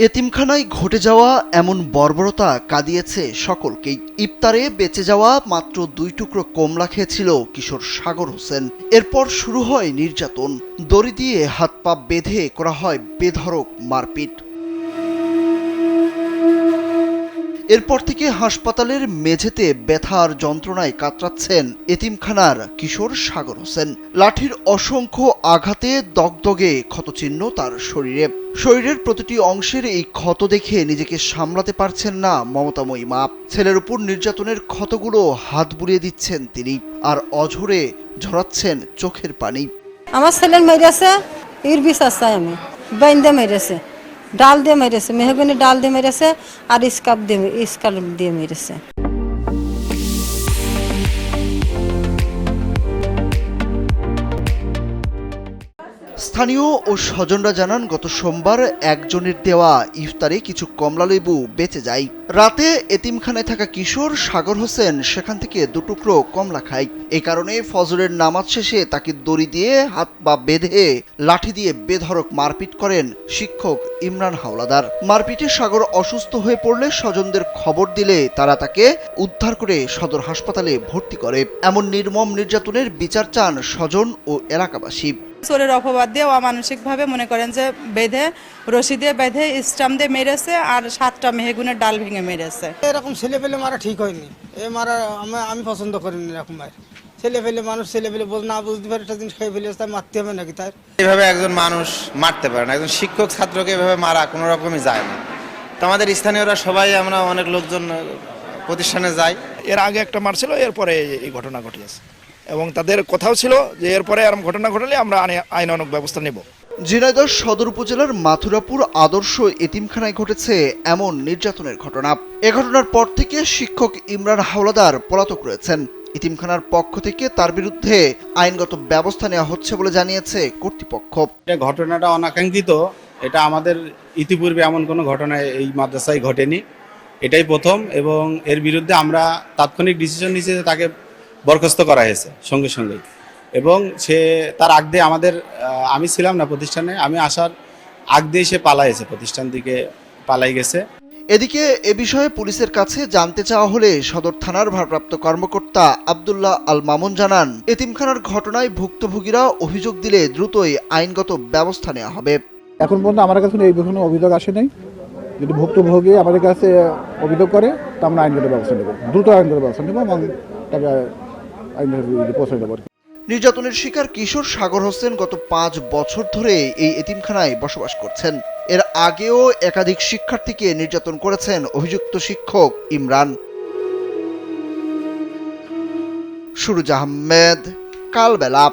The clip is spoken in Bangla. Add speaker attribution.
Speaker 1: এতিমখানায় ঘটে যাওয়া এমন বর্বরতা কাঁদিয়েছে সকলকেই। ইফতারে বেঁচে যাওয়া মাত্র 2 টুকরো কমলা খেয়েছিল কিশোর সাগর হোসেন। এরপর শুরু হয় নির্যাতন। দড়ি দিয়ে হাত পা বেঁধে করা হয় বেধড়ক মারপিট। এরপর থেকে হাসপাতালের মেঝেতে ব্যথা আর যন্ত্রণায় কাতরাচ্ছেন এতিমখানার কিশোর সাগর হোসেন। লাঠির অসংখ্য আঘাতে দগদগে ক্ষতচিহ্ন তার শরীরের প্রতিটি অংশের এই ক্ষত দেখে নিজেকে সামলাতে পারছেন না মমতাময়ী মা। ছেলের উপর নির্যাতনের ক্ষতগুলো হাত বুলিয়ে দিচ্ছেন তিনি, আর অঝরে ঝরাচ্ছেন চোখের পানি।
Speaker 2: আমার ছেলের মেরেছে, ইর বিশ্বাস চাই আমি, বাইন্দে মেরেছে, ডাল দিয়ে মেরেছে, মেহগনি ডাল দিয়ে মেরেছে, আর স্কার্ফ দিয়ে মেরেছে।
Speaker 1: স্থানীয় ও স্বজনরা জানান, গত সোমবার একজনের দেওয়া ইফতারে কিছু কমলালেবু বেঁচে যায়। রাতে এতিমখানায় থাকা কিশোর সাগর হোসেন সেখান থেকে 2 টুকরো কমলা খায়। এই কারণে ফজরের নামাজ শেষে তাকে দড়ি দিয়ে হাত পা বেঁধে লাঠি দিয়ে বেধড়ক মারপিট করেন শিক্ষক ইমরান হাওলাদার। মারপিটে সাগর অসুস্থ হয়ে পড়লে স্বজনদের খবর দিলে তারা তাকে উদ্ধার করে সদর হাসপাতালে ভর্তি করে। এমন নির্মম নির্যাতনের বিচার চান স্বজন ও এলাকাবাসী।
Speaker 3: চোরের অপবাদ দিয়ে অমানসিকভাবে মনে করেন যে বেঁধে রশি দিয়ে বেঁধে স্টাম্প দিয়ে মেরেছে, আর 7টা মেহগুনের ডাল ভেঙে মেরেছে।
Speaker 4: এরকম ছেলে পেলে মারা ঠিক হয়নি। মারা আমি পছন্দ করিনি এরকম ভাই। ছেলে পেলে মানুষ ছেলে পেলে না বুঝতে পারে একটা জিনিস খেয়ে ফেলে তাই মারতে হবে নাকি? তাই
Speaker 5: এভাবে একজন মানুষ মারতে পারে না। একজন শিক্ষক ছাত্রকে এভাবে মারা কোনো রকমই যায় না। তো আমাদের স্থানীয়রা সবাই, আমরা অনেক লোকজন প্রতিষ্ঠানে যাই।
Speaker 6: এর আগে একটা মারছিল, এরপরে এই ঘটনা ঘটিয়েছে, এবং তাদের কথাও ছিল যে এরপরে এরকম ঘটনা ঘটলে আমরা আইনানুগ ব্যবস্থা নেব।
Speaker 1: ঝিনাইদহ সদর উপজেলার মাথুরাপুর আদর্শ এতিমখানায় ঘটেছে এমন নির্যাতনের ঘটনা। এ ঘটনার পর থেকে শিক্ষক ইমরান হাওলাদার পলাতক রয়েছেন। এতিমখানার পক্ষ থেকে তার বিরুদ্ধে আইনগত ব্যবস্থা নেওয়া হচ্ছে বলে জানিয়েছে কর্তৃপক্ষ।
Speaker 7: ঘটনাটা অনাকাঙ্ক্ষিত। এটা আমাদের ইতিপূর্বে এমন কোনো ঘটনা এই মাদ্রাসায় ঘটেনি, এটাই প্রথম। এবং এর বিরুদ্ধে আমরা তাৎক্ষণিক ডিসিশন নিয়েছি যে তাকে বরখাস্ত করা হয়েছে সঙ্গে সঙ্গেই। এবং সে তার আগ দিয়ে আমি ছিলাম না প্রতিষ্ঠানে, আমি আসার আগ দিয়ে সে পালাইছে, প্রতিষ্ঠান থেকে পালাই গেছে।
Speaker 1: এদিকে এ বিষয়ে পুলিশের কাছে জানতে চাওয়া হলে সদর থানার ভারপ্রাপ্ত কর্মকর্তা আব্দুল্লাহ আল মামুন জানান, এতিমখানার ঘটনায় ভুক্তভোগীরা অভিযোগ দিলে দ্রুতই আইনগত ব্যবস্থা নেওয়া হবে।
Speaker 8: এখন পর্যন্ত আমার কাছে এই কোনো অভিযোগ আসে নাই। যদি ভুক্তভোগী আমাদের কাছে অভিযোগ করে তা আমরা আইনগত ব্যবস্থা নেব, দ্রুত আইনগত ব্যবস্থা নেব এবং তাকে পৌঁছে দেব।
Speaker 1: নির্যাতনের শিকার কিশোর সাগর হোসেন গত 5 বছর ধরে এই এতিমখানায় বসবাস করছেন। এর আগেও একাধিক শিক্ষার্থীকে নির্যাতন করেছেন অভিযুক্ত শিক্ষক ইমরান। সুরুজ আহমেদ, কালবেলা।